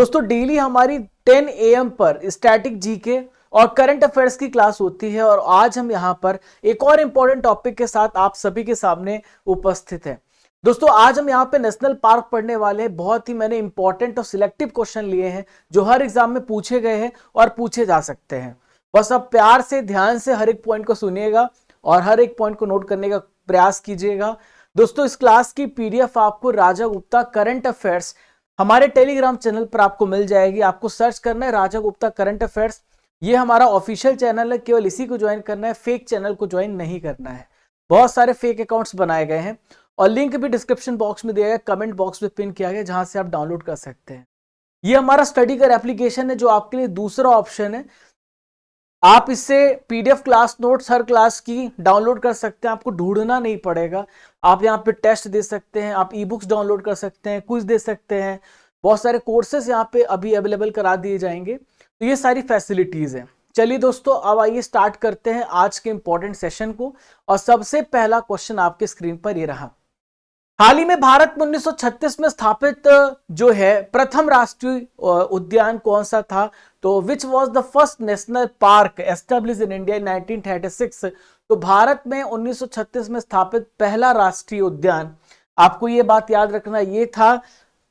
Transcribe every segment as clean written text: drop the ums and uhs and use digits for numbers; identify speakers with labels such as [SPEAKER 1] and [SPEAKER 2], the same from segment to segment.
[SPEAKER 1] दोस्तों डेली हमारी 10 AM पर स्टैटिक जीके और करंट अफेयर्स की क्लास होती है और आज हम यहाँ पर एक और इंपॉर्टेंट टॉपिक के साथ आप सभी के सामने उपस्थित हैं। दोस्तों आज हम यहाँ पे नेशनल पार्क पढ़ने वाले हैं। बहुत ही मैंने इंपॉर्टेंट और सिलेक्टिव क्वेश्चन लिए हैं जो हर एग्जाम में पूछे गए हैं और पूछे जा सकते हैं। बस आप प्यार से ध्यान से हर एक पॉइंट को सुनिएगा और हर एक पॉइंट को नोट करने का प्रयास कीजिएगा। दोस्तों इस क्लास की पीडीएफ आपको राजा गुप्ता करंट अफेयर्स हमारे टेलीग्राम चैनल पर आपको मिल जाएगी। आपको सर्च करना है राजा गुप्ता करंट अफेयर्स। ये हमारा ऑफिशियल चैनल है, केवल इसी को ज्वाइन करना है, फेक चैनल को ज्वाइन नहीं करना है। बहुत सारे फेक अकाउंट्स बनाए गए हैं और लिंक भी डिस्क्रिप्शन बॉक्स में दिया गया, कमेंट बॉक्स में पिन किया गया, जहां से आप डाउनलोड कर सकते हैं। ये हमारा स्टडी कर एप्लीकेशन है जो आपके लिए दूसरा ऑप्शन है। आप इससे पीडीएफ क्लास नोट्स हर क्लास की डाउनलोड कर सकते हैं, आपको ढूंढना नहीं पड़ेगा। आप यहाँ पे टेस्ट दे सकते हैं, आप ई बुक्स डाउनलोड कर सकते हैं, क्विज दे सकते हैं, बहुत सारे कोर्सेस यहाँ पे अभी अवेलेबल करा दिए जाएंगे। तो ये सारी फैसिलिटीज हैं। चलिए दोस्तों अब आइए स्टार्ट करते हैं आज के इंपॉर्टेंट सेशन को। और सबसे पहला क्वेश्चन आपके स्क्रीन पर ये रहा। हाल ही में भारत में 1936 में स्थापित जो है प्रथम राष्ट्रीय उद्यान कौन सा था? तो which was the first national park establish in India in 1936? तो भारत में 1936 में स्थापित पहला राष्ट्रीय उद्यान, आपको ये बात याद रखना, ये था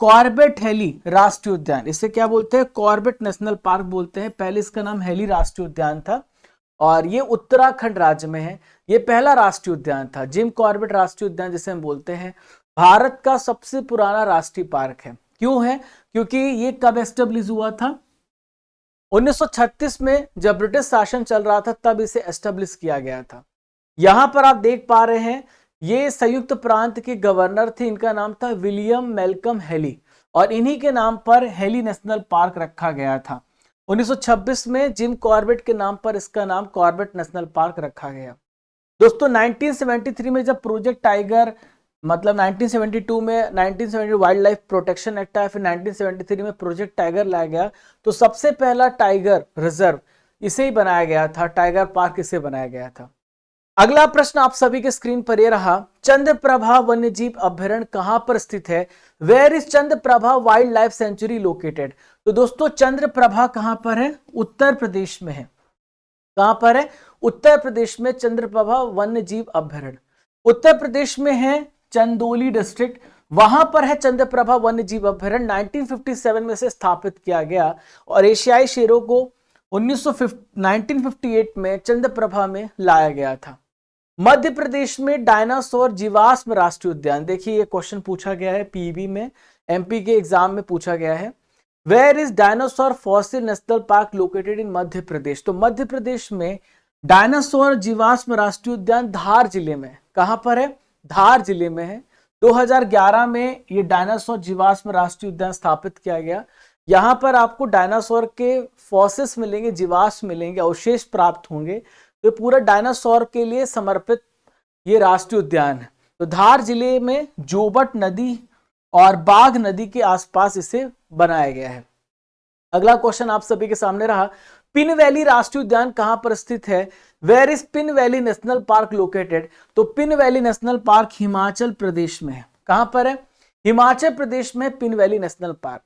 [SPEAKER 1] कॉर्बेट हेली राष्ट्रीय उद्यान। इसे क्या बोलते हैं? कॉर्बेट नेशनल पार्क बोलते हैं। पहले इसका नाम हेली राष्ट्रीय उद्यान था और ये उत्तराखंड राज्य में है। ये पहला राष्ट्रीय उद्यान था। जिम कॉर्बेट राष्ट्रीय उद्यान जिसे हम बोलते हैं, भारत का सबसे पुराना राष्ट्रीय पार्क है। क्यों है? क्योंकि ये कब एस्टेब्लिश हुआ था? 1936 में जब ब्रिटिश शासन चल रहा था तब इसे एस्टेब्लिश किया गया था। यहां पर आप देख पा रहे हैं ये संयुक्त प्रांत के गवर्नर थे, इनका नाम था विलियम मैल्कम हेली और इन्हीं के नाम पर हेली नेशनल पार्क रखा गया था। 1926 में जिम कॉर्बेट के नाम पर इसका नाम कॉर्बेट नेशनल पार्क रखा गया। दोस्तों 1973 में जब प्रोजेक्ट टाइगर, मतलब 1972 में 1970 वाइल्ड लाइफ प्रोटेक्शन एक्ट आया, फिर 1973 में प्रोजेक्ट टाइगर लाया गया, तो सबसे पहला टाइगर रिजर्व इसे ही बनाया गया था, टाइगर पार्क इसे बनाया गया था। अगला प्रश्न आप सभी के स्क्रीन पर यह रहा। चंद्रप्रभा वन्यजीव अभ्यारण्य कहां पर स्थित है? Where is Chandraprabha wildlife sanctuary located? तो दोस्तों चंद्रप्रभा कहां पर है? उत्तर प्रदेश में है। कहां पर है? उत्तर प्रदेश में चंद्रप्रभा वन्यजीव अभ्यारण्य उत्तर प्रदेश में है, चंदौली डिस्ट्रिक्ट, वहां पर है चंद्रप्रभा वन्यजीव अभ्यारण्य। 1957 में से स्थापित किया गया और एशियाई शेरों को 1958 में चंद्रप्रभा में लाया गया था। मध्य प्रदेश में डायनासोर जीवाश्म राष्ट्रीय उद्यान, देखिए ये क्वेश्चन पूछा गया है पीबी में, एमपी के एग्जाम में पूछा गया है। Where is dinosaur fossil national park located in Madhya Pradesh? तो मध्य प्रदेश में डायनासोर जीवाश्म राष्ट्रीय उद्यान धार जिले में। कहां पर है? धार जिले में है। 2011 में ये डायनासोर जीवाश्म राष्ट्रीय उद्यान स्थापित किया गया। यहां पर आपको डायनासोर के फॉसिल्स मिलेंगे, जीवाश्म मिलेंगे, अवशेष प्राप्त होंगे। तो पूरा डायनासोर के लिए समर्पित ये राष्ट्रीय उद्यान है। तो धार जिले में जोबट नदी और बाघ नदी के आसपास इसे बनाया गया है। अगला क्वेश्चन आप सभी के सामने रहा। पिन वैली राष्ट्रीय उद्यान कहां पर स्थित है? Where is Pin valley national park located? तो Pin valley national park Himachal Pradesh में है। कहां पर है? हिमाचल प्रदेश में Pin valley national park.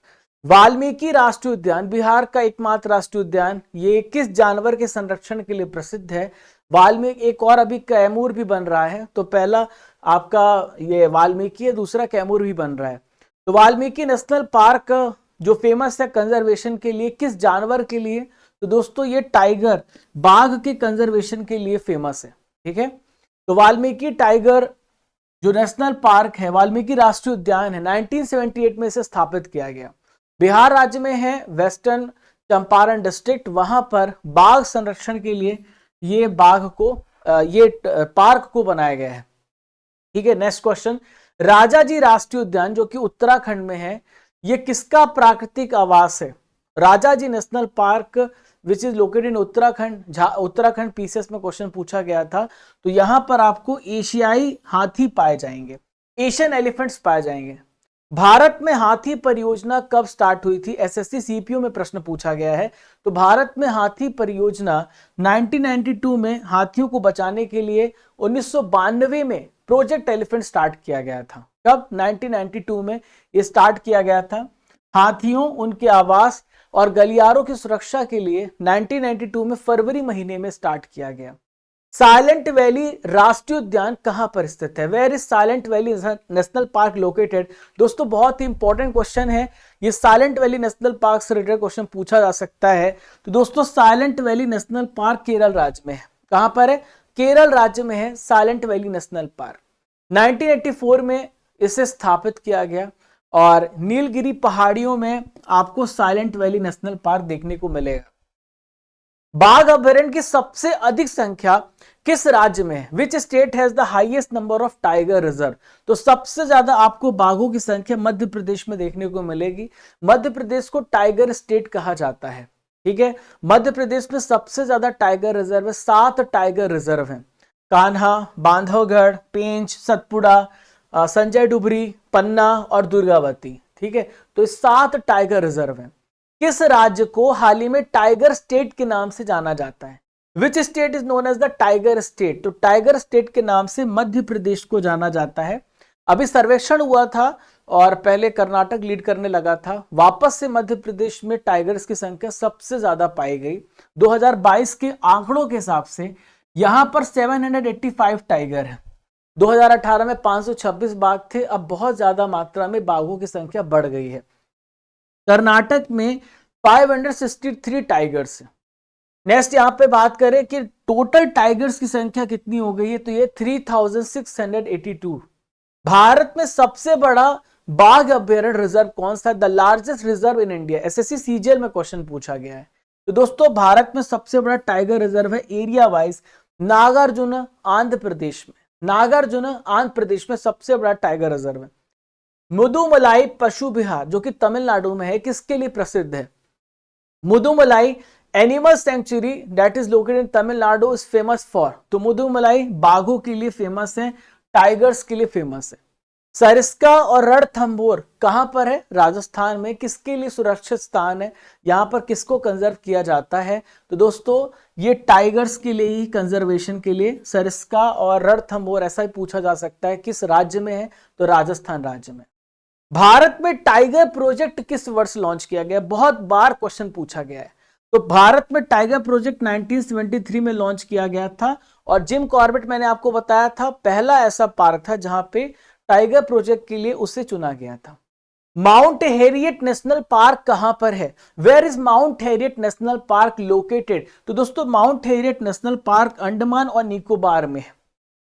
[SPEAKER 1] Valmiki राष्ट्रीय उद्यान बिहार का एकमात्र राष्ट्रीय उद्यान, ये किस जानवर के संरक्षण के लिए प्रसिद्ध है? वाल्मीकि, एक और अभी कैमूर भी बन रहा है, तो पहला आपका ये वाल्मीकि है, दूसरा कैमूर भी बन रहा है। तो वाल्मीकि नेशनल पार्क जो फेमस है कंजर्वेशन के लिए, किस जानवर के लिए? तो दोस्तों ये टाइगर, बाघ के कंजर्वेशन के लिए फेमस है। ठीक है, तो वाल्मीकि टाइगर जो नेशनल पार्क है, वाल्मीकि राष्ट्रीय उद्यान है, 1978 में इसे स्थापित किया गया। बिहार राज्य में है, वेस्टर्न चंपारण डिस्ट्रिक्ट, वहां पर बाघ संरक्षण के लिए ये पार्क को बनाया गया है। ठीक है, नेक्स्ट क्वेश्चन। राजाजी राष्ट्रीय उद्यान जो कि उत्तराखंड में है, ये किसका प्राकृतिक आवास है? Rajaji national park which is located in Uttarakhand. Uttarakhand PCS में क्वेश्चन पूछा गया था। तो यहां पर आपको एशियाई हाथी पाए जाएंगे, एशियन एलिफेंट्स पाए जाएंगे। भारत में हाथी परियोजना कब स्टार्ट हुई थी? एसएससी सीपीयू में प्रश्न पूछा गया है। तो भारत में हाथी परियोजना 1992 में हाथियों को बचाने के लिए 1992 में प्रोजेक्ट एलिफेंट स्टार्ट किया गया था। कब? 1992 में ये स्टार्ट किया गया था। हाथियों, उनके आवास और गलियारों की सुरक्षा के लिए 1992 में फरवरी महीने में स्टार्ट किया गया। साइलेंट वैली राष्ट्रीय उद्यान कहां पर स्थित है? Where is Silent Valley national park located? दोस्तों बहुत ही इंपॉर्टेंट क्वेश्चन है ये। साइलेंट वैली नेशनल पार्क से रिलेटेड क्वेश्चन पूछा जा सकता है। तो दोस्तों Silent Valley national Park Kerala राज्य में है। कहां पर है? केरल राज्य में है साइलेंट वैली नेशनल पार्क। 1984 में इसे स्थापित किया गया और नीलगिरी पहाड़ियों में आपको साइलेंट वैली नेशनल पार्क देखने को मिलेगा। बाघ अभयारण्य की सबसे अधिक संख्या किस राज्य में है? Which state has the highest number of tiger reserve? तो सबसे ज्यादा आपको बाघों की संख्या मध्य प्रदेश में देखने को मिलेगी। मध्य प्रदेश को टाइगर स्टेट कहा जाता है। ठीक है, मध्य प्रदेश में सबसे ज्यादा टाइगर रिजर्व है। 7 टाइगर रिजर्व हैं। कान्हा, बांधवगढ़, पेंच, सतपुड़ा, संजय डुबरी, पन्ना और दुर्गावती। ठीक है, तो 7 टाइगर रिजर्व हैं। किस राज्य को हाल ही में टाइगर स्टेट के नाम से जाना जाता है? Which state is known as the tiger state? तो टाइगर स्टेट के नाम से मध्य प्रदेश को जाना जाता है। अभी सर्वेक्षण हुआ था और पहले कर्नाटक लीड करने लगा था, वापस से मध्य प्रदेश में टाइगर्स की संख्या सबसे ज्यादा पाई गई। 2022 के आंकड़ों के हिसाब से यहां पर 785 टाइगर है। 2018 में 526 बाघ थे, अब बहुत ज्यादा मात्रा में बाघों की संख्या बढ़ गई है। कर्नाटक में 563 टाइगर्स है। नेक्स्ट यहां पे बात करें कि टोटल टाइगर्स की संख्या कितनी हो गई है, तो ये 3682। भारत में सबसे बड़ा बाघ अभयारण्य रिजर्व कौन सा है? The largest reserve in India. SSC CGL में क्वेश्चन पूछा गया है। तो दोस्तों भारत में सबसे बड़ा टाइगर रिजर्व है एरिया वाइज नागार्जुन आंध्र प्रदेश में। नागार्जुन आंध्र प्रदेश में सबसे बड़ा टाइगर रिजर्व है। मुदुमलाई पशु विहार जो कि तमिलनाडु में है, किसके लिए प्रसिद्ध है? Mudumalai animal sanctuary that is located in Tamil Nadu is famous for. तो मुदुमलाई बाघों के लिए फेमस है, टाइगर्स के लिए फेमस है। सरिस्का और रणथंभौर कहां पर है? राजस्थान में। किसके लिए सुरक्षित स्थान है? यहां पर किसको कंजर्व किया जाता है? तो दोस्तों ये टाइगर्स के लिए ही, कंजर्वेशन के लिए सरिस्का और रणथंभौर। ऐसा ही पूछा जा सकता है किस राज्य में है, तो राजस्थान राज्य में। भारत में टाइगर प्रोजेक्ट किस वर्ष लॉन्च किया गया? बहुत बार क्वेश्चन पूछा गया है। तो भारत में टाइगर प्रोजेक्ट 1973 में लॉन्च किया गया था और जिम कॉर्बेट मैंने आपको बताया था पहला ऐसा पार्क था जहां पे टाइगर प्रोजेक्ट के लिए उसे चुना गया था। माउंट हैरियट नेशनल पार्क कहां पर है? Where is Mount Harriet National park located? तो दोस्तों Mount Harriet National Park Andaman और निकोबार में है।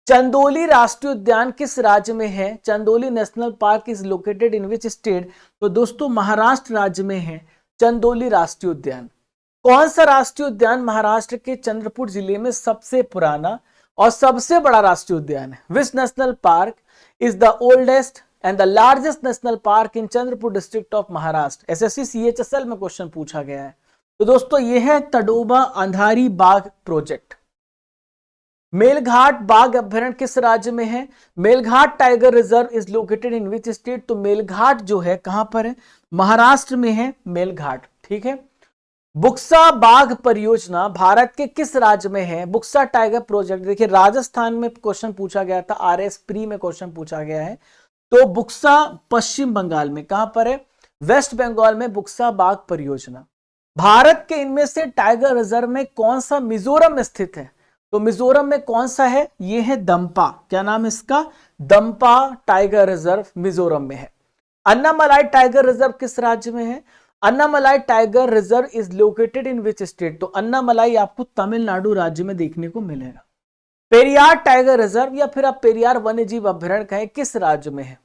[SPEAKER 1] चंदोली राष्ट्रीय उद्यान किस राज्य में है? Chandoli national park is located in which state? तो दोस्तों महाराष्ट्र राज्य में है चंदोली राष्ट्रीय उद्यान। कौन सा राष्ट्रीय उद्यान महाराष्ट्र के चंद्रपुर जिले में सबसे पुराना और सबसे बड़ा राष्ट्रीय उद्यान है? Which national park is the oldest and the largest national park in Chandrapur district of Maharashtra? SSC CHSL में क्वेश्चन पूछा गया है। तो दोस्तों यह है तडोबा अंधारी बाघ प्रोजेक्ट। मेलघाट बाघ अभयारण्य किस राज्य में है? Melghat tiger reserve is located in which state? तो मेलघाट जो है कहां पर है? महाराष्ट्र में है मेलघाट। ठीक है, बुक्सा बाघ परियोजना भारत के किस राज्य में है? बुक्सा टाइगर प्रोजेक्ट देखिए राजस्थान में क्वेश्चन पूछा गया था, आरएस प्री में क्वेश्चन पूछा गया है। तो बुक्सा पश्चिम बंगाल में। कहां पर है? वेस्ट बंगाल में बुक्सा बाघ परियोजना। भारत के इनमें से टाइगर रिजर्व में कौन सा मिजोरम में स्थित है? तो मिजोरम में कौन सा है? ये है दंपा। क्या नाम है इसका? दंपा टाइगर रिजर्व मिजोरम में है। अन्नामलाई टाइगर रिजर्व किस राज्य में है? Annamalai tiger reserve is located in which state? तो अन्नामलाई आपको तमिलनाडु राज्य में देखने को मिलेगा। पेरियार टाइगर रिजर्व या फिर आप पेरियार वन्यजीव अभयारण्य कहें, किस राज्य में है?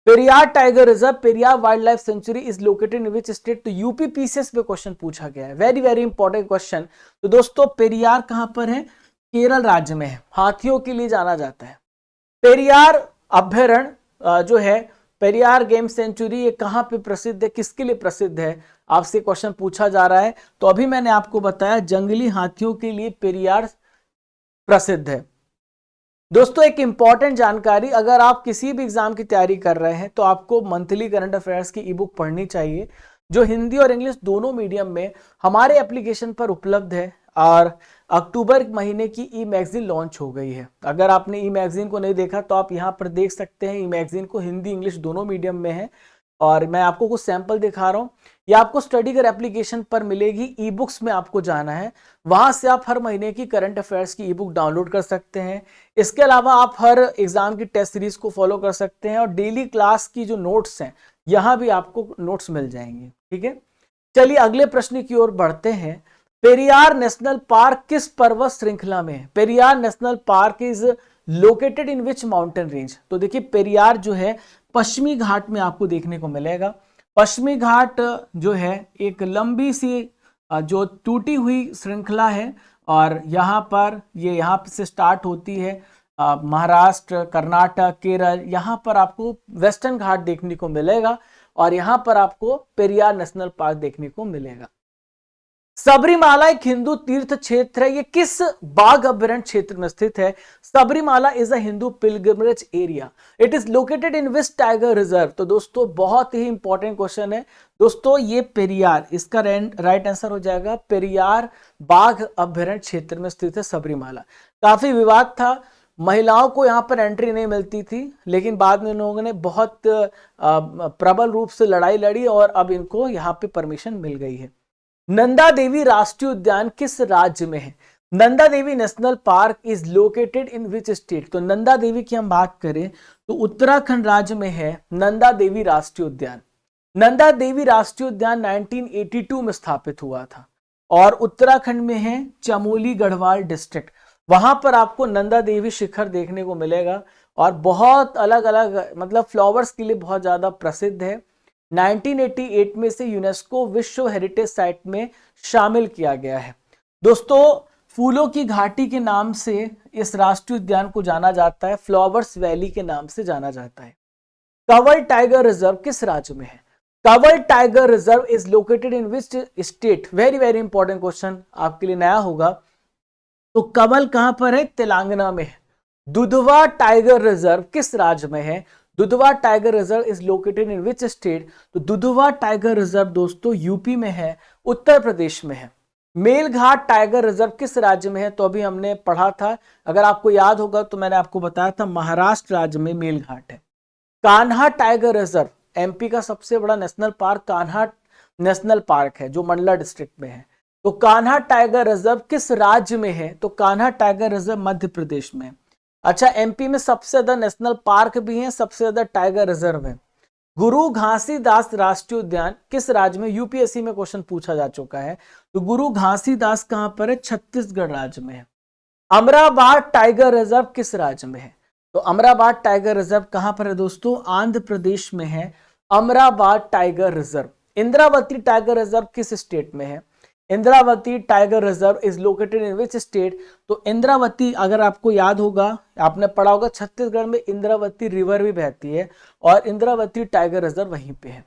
[SPEAKER 1] Periyar tiger reserve, Periyar wild life sanctuary is located in which state? तो यूपी पीसीएस पे क्वेश्चन पूछा गया है, वेरी वेरी इंपॉर्टेंट क्वेश्चन। तो दोस्तों पेरियार कहां पर है? केरल राज्य में है, हाथियों के लिए जाना जाता है। पेरियार अभयारण्य जो है पेरियार गेम सेंचुरी, ये कहां पे प्रसिद्ध है, किसके लिए प्रसिद्ध है? आपसे क्वेश्चन पूछा जा रहा है। तो अभी मैंने आपको बताया जंगली हाथियों के लिए पेरियार प्रसिद्ध है। दोस्तों एक इंपॉर्टेंट जानकारी, अगर आप किसी भी एग्जाम की तैयारी कर रहे हैं तो आपको मंथली करंट अफेयर्स की ई बुक पढ़नी चाहिए जो हिंदी और इंग्लिश दोनों मीडियम में हमारे एप्लीकेशन पर उपलब्ध है। और अक्टूबर महीने की ई मैगजीन लॉन्च हो गई है। अगर आपने ई मैगजीन को नहीं देखा तो आप यहाँ पर देख सकते हैं। ई मैगजीन को हिंदी इंग्लिश दोनों मीडियम में है और मैं आपको कुछ सैंपल दिखा रहा हूं। ये आपको स्टडी कर एप्लीकेशन पर मिलेगी, ई बुक्स में आपको जाना है, वहां से आप हर महीने की करंट अफेयर्स की ई बुक डाउनलोड कर सकते हैं। इसके अलावा आप हर एग्जाम की टेस्ट सीरीज को फॉलो कर सकते हैं और डेली क्लास की जो नोट्स हैं यहां भी आपको नोट्स मिल जाएंगे। ठीक है, चलिए अगले प्रश्न की ओर बढ़ते हैं। पेरियार नेशनल पार्क किस पर्वत श्रृंखला में है? Periyar national park is located in which mountain range? तो देखिए पेरियार जो है पश्चिमी घाट में आपको देखने को मिलेगा। पश्चिमी घाट जो है एक लंबी सी जो टूटी हुई श्रृंखला है और यहाँ से स्टार्ट होती है महाराष्ट्र, कर्नाटक, केरल, यहाँ पर आपको वेस्टर्न घाट देखने को मिलेगा और यहाँ पर आपको पेरियार नेशनल पार्क देखने को मिलेगा। सबरीमाला एक हिंदू तीर्थ क्षेत्र है, ये किस बाघ अभ्यारण्य क्षेत्र में स्थित है? Sabarimala is a Hindu pilgrimage area, it is located in which tiger reserve? तो दोस्तों बहुत ही इंपॉर्टेंट क्वेश्चन है दोस्तों, ये पेरियार, इसका राइट आंसर हो जाएगा पेरियार बाघ अभ्यारण्य क्षेत्र में स्थित है सबरीमाला। काफी विवाद था, महिलाओं को यहाँ पर एंट्री नहीं मिलती थी, लेकिन बाद में लोगों ने बहुत प्रबल रूप से लड़ाई लड़ी और अब इनको यहाँ पे परमिशन मिल गई है। नंदा देवी राष्ट्रीय उद्यान किस राज्य में है? Nanda Devi national park is located in which state? तो नंदा देवी की हम बात करें तो उत्तराखंड राज्य में है नंदा देवी राष्ट्रीय उद्यान। नंदा देवी राष्ट्रीय उद्यान 1982 में स्थापित हुआ था और उत्तराखंड में है चमोली गढ़वाल डिस्ट्रिक्ट। वहां पर आपको नंदा देवी शिखर देखने को मिलेगा और बहुत अलग अलग मतलब फ्लावर्स के लिए बहुत ज्यादा प्रसिद्ध है। 1988 में से यूनेस्को विश्व हेरिटेज साइट में शामिल किया गया है। दोस्तों फूलों की घाटी के नाम से इस राष्ट्रीय उद्यान को जाना जाता है, फ्लावर्स वैली के नाम से जाना जाता है। कंवर टाइगर रिजर्व किस राज्य में है? Kanwar tiger reserve is located in which state? Very very important question आपके लिए नया होगा। तो कंवर कहां पर है? तेलंगाना में है। दुधवा टाइगर रिजर्व किस राज्य में है? Dudhwa tiger reserve is located in which state? तो दुधवा टाइगर रिजर्व दोस्तों यूपी में है, उत्तर प्रदेश में है। मेलघाट टाइगर रिजर्व किस राज्य में है? तो अभी हमने पढ़ा था, अगर आपको याद होगा तो मैंने आपको बताया था महाराष्ट्र राज्य में मेलघाट है। कान्हा टाइगर रिजर्व एमपी का सबसे बड़ा national park Kanha national park है जो मंडला डिस्ट्रिक्ट में है। तो कान्हा टाइगर रिजर्व किस राज्य में है? तो कान्हा टाइगर रिजर्व मध्य प्रदेश में है। अच्छा, एमपी में सबसे ज्यादा नेशनल पार्क भी हैं, सबसे ज्यादा टाइगर रिजर्व है। गुरु घासीदास राष्ट्रीय उद्यान किस राज्य में? यूपीएससी में क्वेश्चन पूछा जा चुका है। तो गुरु घासीदास कहां पर है? छत्तीसगढ़ राज्य में है। अमराबाद टाइगर रिजर्व किस राज्य में है? तो अमराबाद टाइगर रिजर्व कहां पर है दोस्तों? आंध्र प्रदेश में है Amrabad tiger reserve. Indravati tiger reserve किस स्टेट में है? Indravati tiger reserve is located in which state? तो इंद्रावती अगर आपको याद होगा, आपने पढ़ा होगा, छत्तीसगढ़ में इंद्रावती रिवर भी बहती है और इंद्रावती टाइगर रिजर्व वहीं पे है।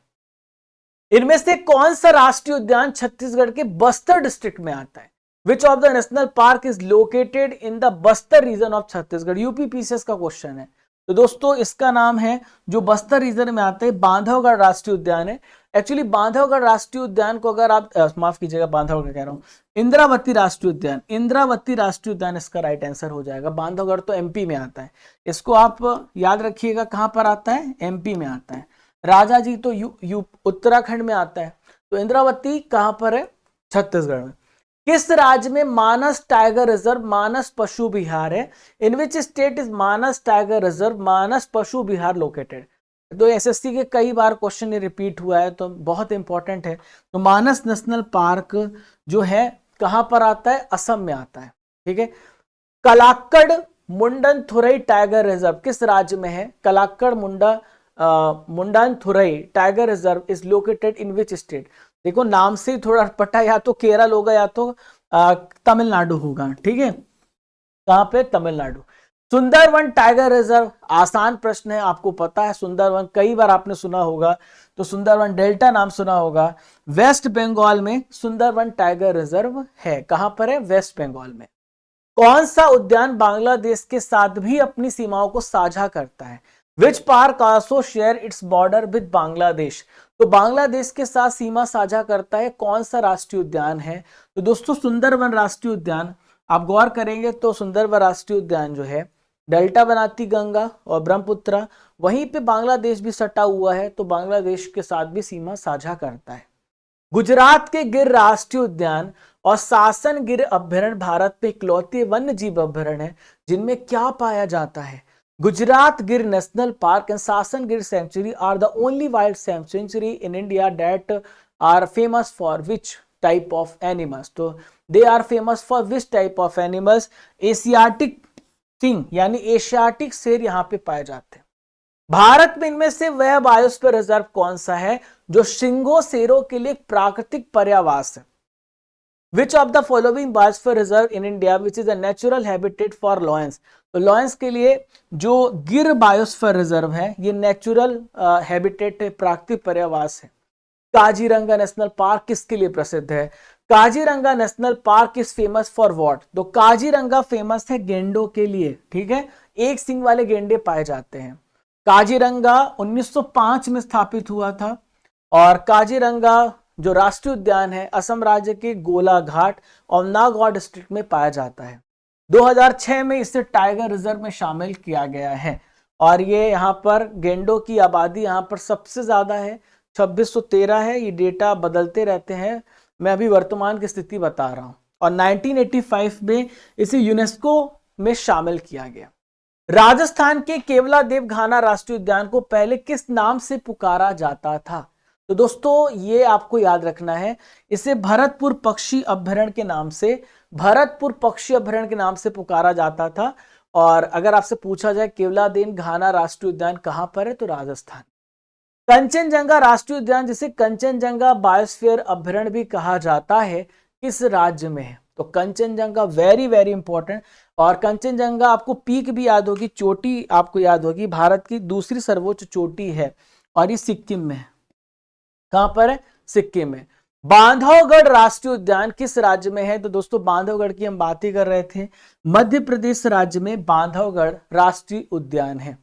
[SPEAKER 1] इनमें से कौन सा राष्ट्रीय उद्यान छत्तीसगढ़ के बस्तर डिस्ट्रिक्ट में आता है? Which of the national park is located in the Bastar region of Chhattisgarh? UP PCS का क्वेश्चन है। तो दोस्तों इसका नाम है, जो बस्तर रीजन में आता है, बांधवगढ़ राष्ट्रीय उद्यान है। एक्चुअली बांधवगढ़ राष्ट्रीय उद्यान को अगर आप माफ कीजिएगा, बांधवगढ़ कह रहा हूं, इंद्रावती राष्ट्रीय उद्यान, इंद्रावती राष्ट्रीय उद्यान इसका राइट आंसर हो जाएगा। बांधवगढ़ तो एमपी में आता है, इसको आप याद रखिएगा कहां पर आता है? एमपी में आता है। राजा जी तो उत्तराखंड में आता है। तो इंद्रावती कहां पर है? छत्तीसगढ़ में। किस राज्य में मानस टाइगर रिजर्व मानस पशु विहार है? In which state is Manas tiger reserve Manas पशु विहार लोकेटेड? तो एसएससी के कई बार क्वेश्चन ये रिपीट हुआ है, तो बहुत इंपॉर्टेंट है। तो मानस नेशनल पार्क जो है कहां पर आता है? असम में आता है। ठीक है। कलाक्कड़ मुंडनथुरई टाइगर रिजर्व किस राज्य में है? Kalakkad Mundanthurai tiger reserve is located in which state? देखो नाम से ही थोड़ा अटपटा, या तो केरल होगा या तो तमिलनाडु होगा। ठीक है, कहां पे? तमिलनाडु। सुंदरवन टाइगर रिजर्व, आसान प्रश्न है, आपको पता है सुंदरवन कई बार आपने सुना होगा, तो सुंदरवन डेल्टा नाम सुना होगा। वेस्ट बंगाल में सुंदरवन टाइगर रिजर्व है। कहां पर है? वेस्ट बंगाल में। कौन सा उद्यान बांग्लादेश के साथ भी अपनी सीमाओं को साझा करता है? Which park also share its border with Bangladesh? तो बांग्लादेश के साथ सीमा साझा करता है कौन सा राष्ट्रीय उद्यान है? तो दोस्तों सुंदरवन राष्ट्रीय उद्यान, आप गौर करेंगे तो सुंदरवन राष्ट्रीय उद्यान जो है डेल्टा बनाती गंगा और ब्रह्मपुत्र वहीं पे बांग्लादेश भी सटा हुआ है, तो बांग्लादेश के साथ भी सीमा साझा करता है। गुजरात के गिर राष्ट्रीय उद्यान और सासन गिर अभ्यारण्य भारत में इकलौते वन्य जीव अभ्यारण्य है जिनमें क्या पाया जाता है? गुजरात गिर national park and Sasan Gir sanctuary are the only wild sanctuary in India that are famous for which type of animals? तो they are famous for which type of animals? Asiatic king यानी एशियाटिक शेर यहाँ पे पाए जाते हैं। भारत में इनमें से वह बायोस्फीयर रिजर्व कौन सा है जो शिंगो शेरों के लिए प्राकृतिक पर्यावास है? Which of the following biosphere reserve in India which is a natural habitat for lions? तो लॉयंस के लिए जो गिर बायोस्फीयर रिजर्व है ये नेचुरल हैबिटेट है, प्राकृतिक पर्यावास है। काजीरंगा नेशनल पार्क किसके लिए प्रसिद्ध है? Kaziranga national park is famous for what? तो काजीरंगा फेमस है गेंडों के लिए, ठीक है, एक सिंग वाले गेंडे पाए जाते हैं। काजीरंगा 1905 में स्थापित हुआ था और काजीरंगा जो राष्ट्रीय उद्यान है असम राज्य के गोलाघाट और नागौर डिस्ट्रिक्ट में पाया जाता है। 2006 में इसे टाइगर रिजर्व में शामिल किया गया है और ये यहाँ पर गेंडों की आबादी यहाँ पर सबसे ज्यादा है, 2613 है। ये डेटा बदलते रहते हैं, मैं अभी वर्तमान की स्थिति बता रहा हूँ। और 1985 में इसे यूनेस्को में शामिल किया गया। राजस्थान के केवलादेव घाना राष्ट्रीय उद्यान को पहले किस नाम से पुकारा जाता था? तो दोस्तों ये आपको याद रखना है, इसे भरतपुर पक्षी अभ्यारण्य के नाम से, भरतपुर पक्षी अभ्यारण्य के नाम से पुकारा जाता था। और अगर आपसे पूछा जाए केवलादेव घाना राष्ट्रीय उद्यान कहां पर है, तो राजस्थान। कंचनजंगा राष्ट्रीय उद्यान जिसे कंचनजंगा बायोस्फीयर अभ्यारण्य भी कहा जाता है किस राज्य में है? तो कंचनजंगा वेरी वेरी इंपॉर्टेंट। और कंचनजंगा आपको पीक भी याद होगी, चोटी आपको याद होगी, भारत की दूसरी सर्वोच्च चोटी है और ये सिक्किम में है। कहां पर है? सिक्किम में। बांधवगढ़ राष्ट्रीय उद्यान किस राज्य में है? तो दोस्तों बांधवगढ़ की हम बात ही कर रहे थे, मध्य प्रदेश राज्य में बांधवगढ़ राष्ट्रीय उद्यान है।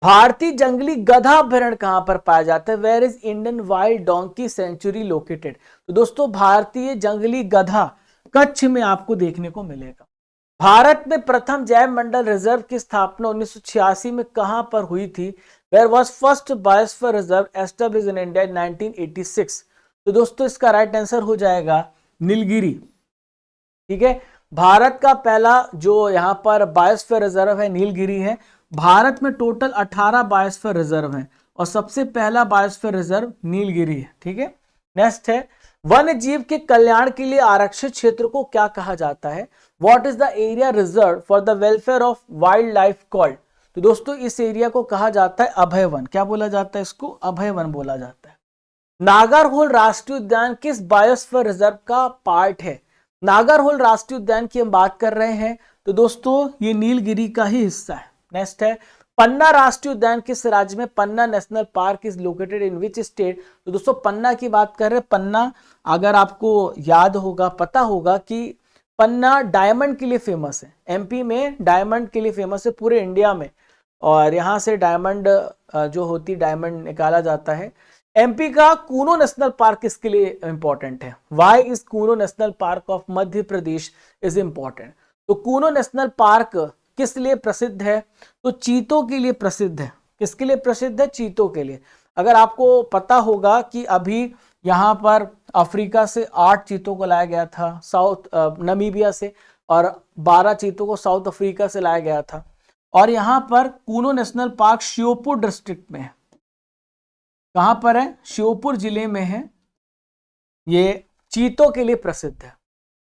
[SPEAKER 1] भारतीय जंगली गधा अभ्यारण्य कहां पर पाया जाता है? Where is Indian wild donkey sanctuary located? तो दोस्तों भारतीय जंगली गधा कच्छ में आपको देखने को मिलेगा। भारत में प्रथम जैव मंडल रिजर्व की स्थापना 1986 में कहां पर हुई थी? Where was first biosphere reserve established in India 1986? तो दोस्तों इसका राइट आंसर हो जाएगा नीलगिरी, ठीक है। भारत का पहला जो यहाँ पर बायोस्फीयर रिजर्व है नीलगिरी है। भारत में टोटल 18 बायोस्फीयर रिजर्व हैं और सबसे पहला बायोस्फीयर रिजर्व नीलगिरी है, ठीक है। नेक्स्ट है, वन्य जीव के कल्याण के लिए आरक्षित क्षेत्र को क्या कहा जाता है? What is the area reserve for the welfare of wild life called? तो दोस्तों इस एरिया को कहा जाता है अभय वन। क्या बोला जाता है इसको? अभय वन बोला जाता है। नागरहोल राष्ट्रीय उद्यान किस बायोस्फीयर रिजर्व का पार्ट है? नागरहोल राष्ट्रीय उद्यान की हम बात कर रहे हैं, तो दोस्तों ये नीलगिरी का ही हिस्सा है। नेक्स्ट है, पन्ना राष्ट्रीय उद्यान किस राज्य में? Panna national park is located in which state? तो दोस्तों पन्ना की बात कर रहे हैं। पन्ना अगर आपको याद होगा, पता होगा कि पन्ना डायमंड के लिए फेमस है, एमपी में डायमंड के लिए फेमस है पूरे इंडिया में, और यहाँ से डायमंड जो होती डायमंड निकाला जाता है। एमपी का कूनो नेशनल पार्क किसके लिए इंपॉर्टेंट है? Why is Kuno national park of Madhya Pradesh is important? तो कूनो नेशनल पार्क किस लिए प्रसिद्ध है? तो चीतों के लिए प्रसिद्ध है। किसके लिए प्रसिद्ध है? चीतों के लिए। अगर आपको पता होगा कि अभी यहाँ पर अफ्रीका से 8 चीतों को लाया गया था, साउथ नमीबिया से, और 12 चीतों को साउथ अफ्रीका से लाया गया था। और यहाँ पर Kuno national park Sheopur district में है। कहां पर है? श्योपुर जिले में है। ये चीतों के लिए प्रसिद्ध है।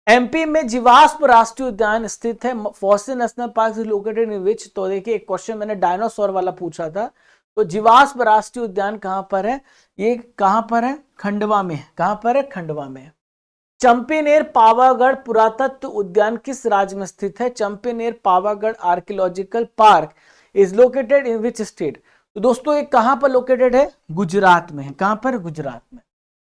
[SPEAKER 1] एमपी में जीवाश्म राष्ट्रीय उद्यान स्थित है। Fossil national park is located in which? तो देखिए एक क्वेश्चन मैंने डायनासोर वाला पूछा था, तो जीवाश्म राष्ट्रीय उद्यान कहां पर है? ये कहां पर है? खंडवा में है। कहां पर है? खंडवा में। चंपेनेर पावागढ़ पुरातत्व उद्यान किस राज्य में स्थित है? Champaner Pavagadh archaeological park is located in which state? तो दोस्तों ये कहां पर लोकेटेड है? गुजरात में है। कहां पर? गुजरात में।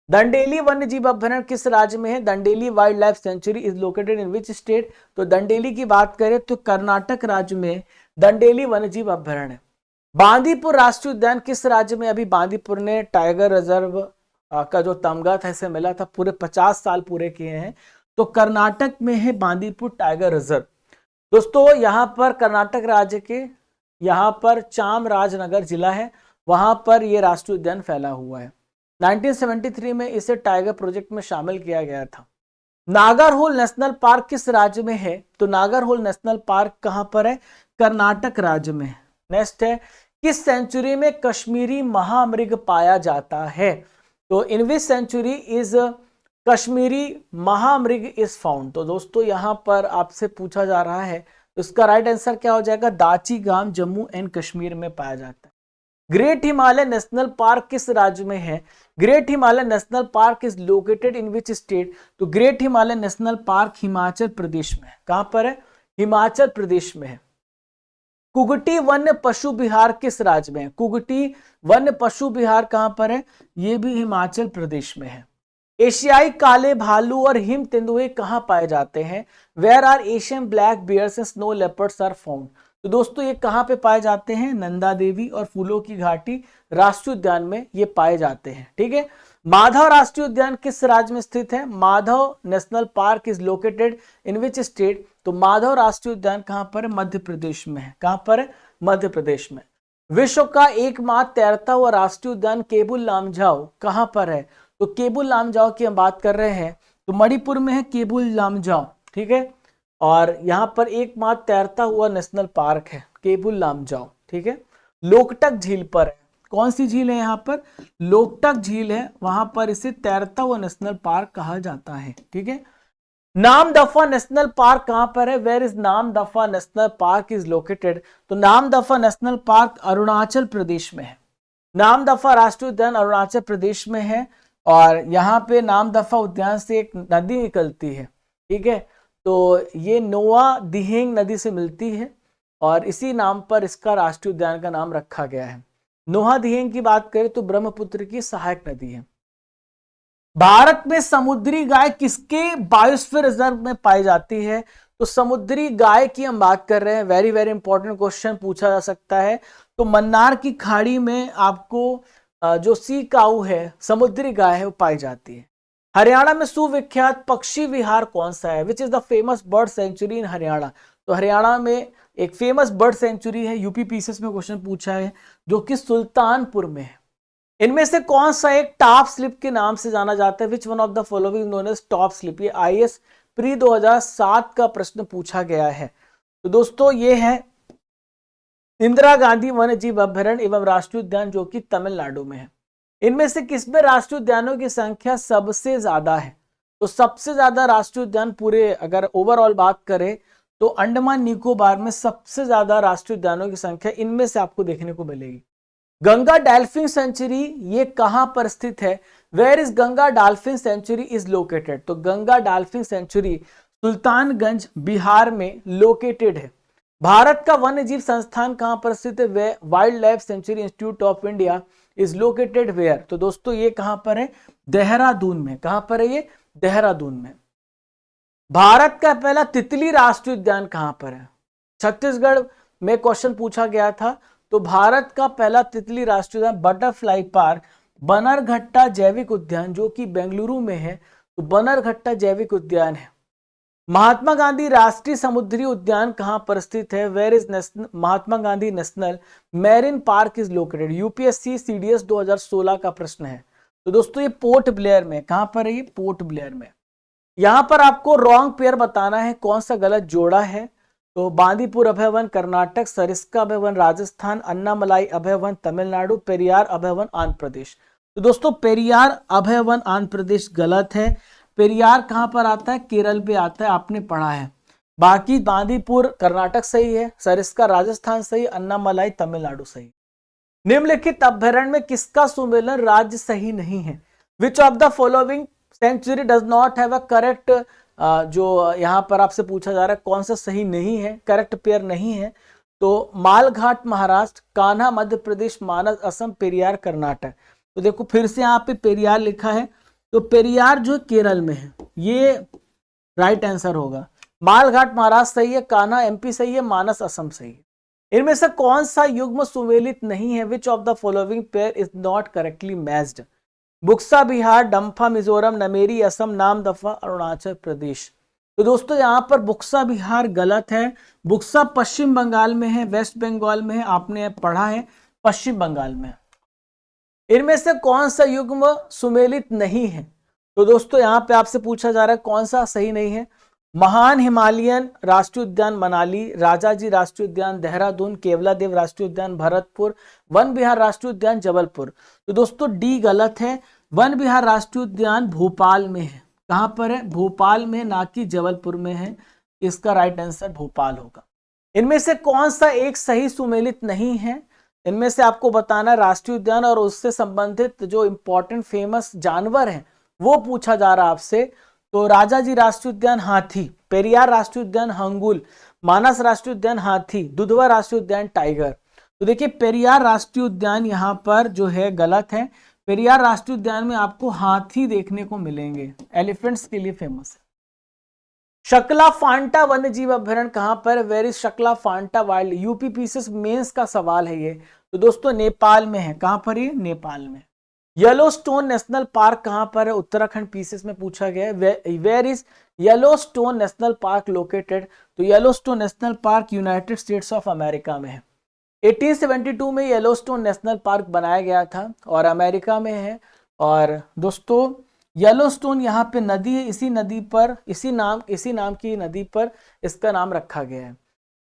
[SPEAKER 1] दंडेली वन्य जीव अभ्यारण्य किस राज्य में है? Dandeli wildlife sanctuary is located in which state? तो दंडेली की बात करें तो कर्नाटक राज्य में दंडेली वन्य जीव अभ्यारण्य है। बांदीपुर राष्ट्रीय उद्यान किस राज्य में? अभी बांदीपुर ने टाइगर रिजर्व का जो तमगा था इसे मिला था, पूरे 50 साल पूरे किए हैं, तो कर्नाटक में है बांदीपुर टाइगर रिजर्व। दोस्तों यहां पर कर्नाटक राज्य के यहाँ पर चामराजनगर जिला है, वहां पर यह राष्ट्रीय उद्यान फैला हुआ है। 1973 में इसे टाइगर प्रोजेक्ट में शामिल किया गया था। नागरहोल नेशनल पार्क किस राज्य में है? तो नागरहोल नेशनल पार्क कहां पर है? कर्नाटक राज्य में। नेक्स्ट है, किस सेंचुरी में कश्मीरी महामृग पाया जाता है? तो in which sanctuary is Kashmiri महामृग इज फाउंड? तो दोस्तों यहां पर आपसे पूछा जा रहा है, तो इसका राइट आंसर क्या हो जाएगा? दाची गांव, जम्मू एंड कश्मीर में पाया जाता है। ग्रेट हिमालय नेशनल पार्क किस राज्य में है? Great Himalaya national park is located in which state? तो great Himalaya national park Himachal Pradesh में है। कहां पर है? हिमाचल प्रदेश में है। कुगटी वन्य पशु विहार किस राज्य में है? कुगटी वन्य पशु विहार कहां पर है? यह भी हिमाचल प्रदेश में है। एशियाई काले भालू और हिम तेंदुए कहां पाए जाते हैं? Where are Asian black bears and snow leopards are found? तो दोस्तों ये कहां पे पाए जाते हैं? नंदा देवी और फूलों की घाटी राष्ट्रीय उद्यान में ये पाए जाते हैं। ठीक है। माधव राष्ट्रीय उद्यान किस राज्य में स्थित है? Madhav national park is located in which state? तो माधव राष्ट्रीय उद्यान कहां पर है? मध्य प्रदेश में है। कहां पर है? मध्य प्रदेश में। विश्व का एकमात्र तैरता हुआ राष्ट्रीय उद्यान केबुल लामजाओ कहां पर है? तो केबुल लामजाओ की हम बात कर रहे हैं, तो मणिपुर में है केबुल लामजाओ। ठीक है। और यहां पर एकमात्र तैरता हुआ नेशनल पार्क है केबुल लामजाओ। ठीक है। लोकटक झील पर है। कौन सी झील है? यहाँ पर लोकटक झील है, वहां पर इसे तैरता हुआ नेशनल पार्क कहा जाता है। ठीक है। नामदफा नेशनल पार्क कहां पर है? Where is Namdapha national park is located? तो नामदफा नेशनल पार्क अरुणाचल प्रदेश में है। नामदफा राष्ट्रीय उद्यान अरुणाचल प्रदेश में है, और यहाँ पे नामदफा उद्यान से एक नदी निकलती है। ठीक है। तो ये नोआ दिहेंग नदी से मिलती है, और इसी नाम पर इसका राष्ट्रीय उद्यान का नाम रखा गया है। नोहा दिहेंग की बात करें तो ब्रह्मपुत्र की सहायक नदी है। भारत में समुद्री गाय किसके बायोस्फीयर रिजर्व में पाई जाती है? तो समुद्री गाय की हम बात कर रहे हैं। वेरी वेरी इंपॉर्टेंट क्वेश्चन पूछा जा सकता है। तो मन्नार की खाड़ी में आपको जो सी काऊ है, समुद्री गाय है, वो पाई जाती है। हरियाणा में सुविख्यात पक्षी विहार कौन सा है? Which is the famous bird sanctuary in Haryana? तो हरियाणा में एक फेमस बर्ड सेंचुरी है, यूपी पीसीएस में क्वेश्चन पूछा है, जो कि सुल्तानपुर में है। इनमें से कौन सा एक टॉप स्लिप के नाम से जाना जाता है? Which one of the following known as top slip? ये आईएएस प्री 2007 का प्रश्न पूछा गया है। तो दोस्तों ये है इंदिरा गांधी वन्य जीव अभ्यारण्य एवं राष्ट्रीय उद्यान, जो कि तमिलनाडु में है। इनमें से किसमें राष्ट्रीय उद्यानों की संख्या सबसे ज्यादा है? तो सबसे ज्यादा राष्ट्रीय उद्यान पूरे अगर ओवरऑल बात करें तो अंडमान निकोबार में सबसे ज्यादा राष्ट्रीय उद्यानों की संख्या इनमें से आपको देखने को मिलेगी। गंगा डॉल्फिन सेंचुरी ये कहां पर स्थित है? Where is Ganga dolphin sanctuary is located? तो गंगा डॉल्फिन सेंचुरी सुल्तानगंज बिहार में लोकेटेड है। भारत का वन्य जीव संस्थान कहां पर स्थित है? Wildlife sanctuary institute of India is located where? तो दोस्तों ये कहां पर है? देहरादून में। कहां पर है ये? देहरादून में। भारत का पहला तितली राष्ट्रीय उद्यान कहां पर है? छत्तीसगढ़ में क्वेश्चन पूछा गया था। तो भारत का पहला तितली राष्ट्रीय उद्यान बटरफ्लाई पार्क बनरघट्टा जैविक उद्यान, जो कि बेंगलुरु में है, तो बनरघट्टा जैविक उद्यान है। महात्मा गांधी राष्ट्रीय समुद्री उद्यान कहां पर स्थित है? Where is Mahatma Gandhi national marine park is located? UPSC CDS 2016 का प्रश्न है। तो दोस्तों ये पोर्ट ब्लेयर में। कहां पर है ये? पोर्ट ब्लेयर में। यहां पर आपको रॉन्ग पेयर बताना है, कौन सा गलत जोड़ा है। तो बांदीपुर अभय वन कर्नाटक, सरिस्का अभय वन राजस्थान, अन्नामलाई अभय वन तमिलनाडु, पेरियार अभय वन आंध्र प्रदेश। तो दोस्तों पेरियार अभय वन आंध्र प्रदेश गलत है। पेरियार कहां पर आता है? केरल पे आता है, आपने पढ़ा है। बाकी बांदीपुर कर्नाटक सही है, सरिस्का राजस्थान सही, अन्नामलाई तमिलनाडु सही। निम्नलिखित अभ्यारण्य में किसका सुमेलन राज्य सही नहीं है? Which of the following sanctuary does not have a correct, जो यहां पर आपसे पूछा जा रहा है कौन सा सही नहीं है, करेक्ट पेयर नहीं है। तो मालघाट महाराष्ट्र, कान्हा मध्य प्रदेश, मानस असम, पेरियार कर्नाटक। तो देखो फिर से यहाँ पे पेरियार लिखा है, तो पेरियार जो केरल में है ये राइट आंसर होगा। मालघाट महाराष्ट्र सही है, कान्हा एमपी सही है, मानस असम सही है। इनमें से कौन सा युग्म सुमेलित नहीं है? Which of the following pair is not correctly matched? Buxa Bihar, Dampa Mizoram, Nameri Assam, Namdapha Arunachal Pradesh. तो दोस्तों यहाँ पर बुक्सा बिहार गलत है, बुक्सा पश्चिम बंगाल में है, वेस्ट बंगाल में है, आपने पढ़ा है पश्चिम बंगाल में। इनमें से कौन सा युग्म सुमेलित नहीं है? तो दोस्तों यहाँ पे आपसे पूछा जा रहा है कौन सा सही नहीं है। महान हिमालयन राष्ट्रीय उद्यान मनाली, राजाजी राष्ट्रीय उद्यान देहरादून, केवलादेव राष्ट्रीय उद्यान भरतपुर, वन विहार राष्ट्रीय उद्यान जबलपुर। तो दोस्तों डी गलत है, वन विहार राष्ट्रीय उद्यान भोपाल में है। कहां पर है? भोपाल में, ना कि जबलपुर में है। इसका राइट आंसर भोपाल होगा। इनमें से कौन सा एक सही सुमेलित नहीं है? इनमें से आपको बताना राष्ट्रीय उद्यान और उससे संबंधित जो इंपॉर्टेंट फेमस जानवर हैं वो पूछा जा रहा है आपसे। तो राजाजी राष्ट्रीय उद्यान हाथी, पेरियार राष्ट्रीय उद्यान हंगुल, मानस राष्ट्रीय उद्यान हाथी, दुधवा राष्ट्रीय उद्यान टाइगर। तो देखिए पेरियार राष्ट्रीय उद्यान यहाँ पर जो है गलत है। पेरियार राष्ट्रीय उद्यान में आपको हाथी देखने को मिलेंगे, एलिफेंट्स के लिए फेमस है। शकला फांटा वन्य जीव अभ्यारण्य कहां पर? वेर इज शकला Phanta wild? UP PCS mains का सवाल है ये। तो दोस्तों नेपाल में है। कहां पर? ये नेपाल में। येलोस्टोन नेशनल पार्क कहां पर है? उत्तराखंड पीसीएस में पूछा गया है। Where is Yellowstone national park located? तो Yellowstone national park United States of America में है। 1872 में येलोस्टोन नेशनल पार्क बनाया गया था और अमेरिका में है। और दोस्तों येलोस्टोन यहाँ पे नदी है, इसी नदी पर इसी नाम की नदी पर इसका नाम रखा गया है।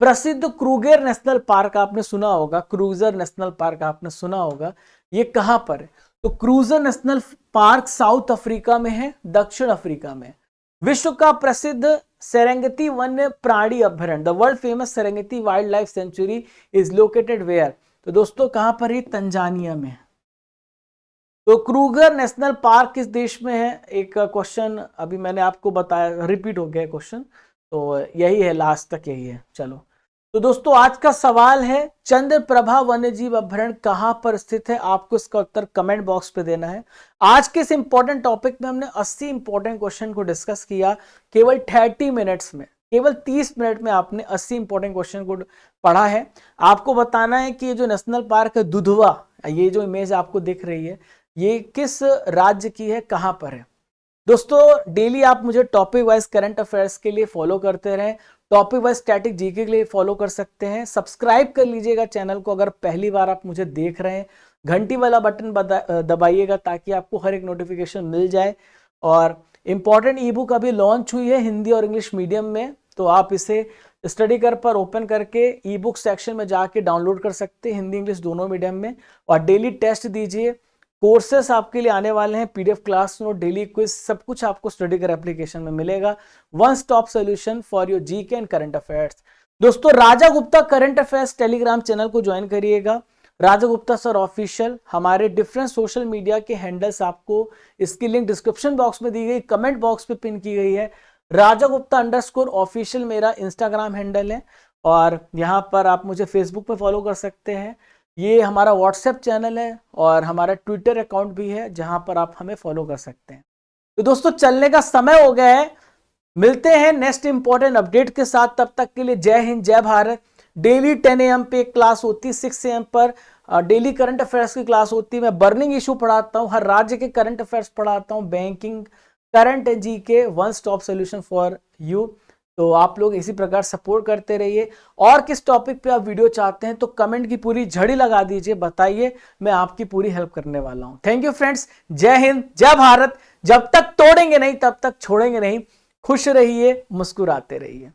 [SPEAKER 1] प्रसिद्ध क्रूगर नेशनल पार्क आपने सुना होगा, क्रूजर नेशनल पार्क आपने सुना होगा, ये कहां पर है? तो cruiser national park south Africa में है, दक्षिण अफ्रीका में। विश्व का प्रसिद्ध सेरेंगेटी वन्य प्राणी अभ्यारण्य, the world famous Serengeti wildlife sanctuary is located where? तो दोस्तों कहां पर है? तंजानिया में। तो क्रूगर नेशनल पार्क किस देश में है? एक क्वेश्चन अभी मैंने आपको बताया, रिपीट हो गया क्वेश्चन, तो यही है, लास्ट तक यही है। चलो तो दोस्तों आज का सवाल है चंद्रप्रभा वन्यजीव अभ्यारण्य कहां पर स्थित है? आपको इसका उत्तर कमेंट बॉक्स पे देना है। आज के इस इंपॉर्टेंट टॉपिक में हमने 80 इंपॉर्टेंट क्वेश्चन को डिस्कस किया केवल 30 मिनट्स में, केवल 30 मिनट में आपने 80 इंपॉर्टेंट क्वेश्चन को पढ़ा है। आपको बताना है कि ये जो नेशनल पार्क है दुधवा, ये जो इमेज आपको दिख रही है ये किस राज्य की है, कहां पर है? दोस्तों डेली आप मुझे टॉपिक वाइज करंट अफेयर्स के लिए फॉलो करते रहें, टॉपिक वाइज स्टैटिक जीके के लिए फॉलो कर सकते हैं। सब्सक्राइब कर लीजिएगा चैनल को अगर पहली बार आप मुझे देख रहे हैं, घंटी वाला बटन दबाइएगा ताकि आपको हर एक नोटिफिकेशन मिल जाए। और इंपॉर्टेंट ई बुक अभी लॉन्च हुई है हिंदी और इंग्लिश मीडियम में, तो आप इसे स्टडी कर पर ओपन करके ई बुक सेक्शन में जाके डाउनलोड कर सकते हैं, हिंदी इंग्लिश दोनों मीडियम में। और डेली टेस्ट दीजिए, कोर्सेस आपके लिए आने वाले हैं, PDF class note, daily quiz, सब कुछ आपको स्टडी कर एप्लीकेशन में मिलेगा। One stop solution for your GK and current affairs. दोस्तों Raja Gupta current affairs Telegram channel को ज्वाइन करिएगा, राजा गुप्ता सर ऑफिशियल। हमारे डिफरेंट सोशल मीडिया के हैंडल्स आपको इसकी लिंक डिस्क्रिप्शन बॉक्स में दी गई, कमेंट बॉक्स पे पिन की गई है। राजा गुप्ता _ऑफिशियल मेरा इंस्टाग्राम हैंडल है और यहाँ पर आप मुझे फेसबुक पे फॉलो कर सकते हैं। ये हमारा व्हाट्सएप चैनल है और हमारा ट्विटर अकाउंट भी है जहां पर आप हमें फॉलो कर सकते हैं। तो दोस्तों चलने का समय हो गया है, मिलते हैं नेक्स्ट इंपॉर्टेंट अपडेट के साथ। तब तक के लिए जय हिंद, जय भारत। डेली 10 AM पे एक क्लास होती है, 6 AM पर डेली करंट अफेयर्स की क्लास होती है। मैं बर्निंग इशू पढ़ाता हूँ, हर राज्य के करंट अफेयर्स पढ़ाता हूँ, banking, current and GK, one stop solution for you. तो आप लोग इसी प्रकार सपोर्ट करते रहिए। और किस टॉपिक पे आप वीडियो चाहते हैं तो कमेंट की पूरी झड़ी लगा दीजिए, बताइए, मैं आपकी पूरी हेल्प करने वाला हूं। थैंक यू फ्रेंड्स, जय हिंद, जय भारत। जब तक तोड़ेंगे नहीं तब तक छोड़ेंगे नहीं। खुश रहिए, मुस्कुराते रहिए।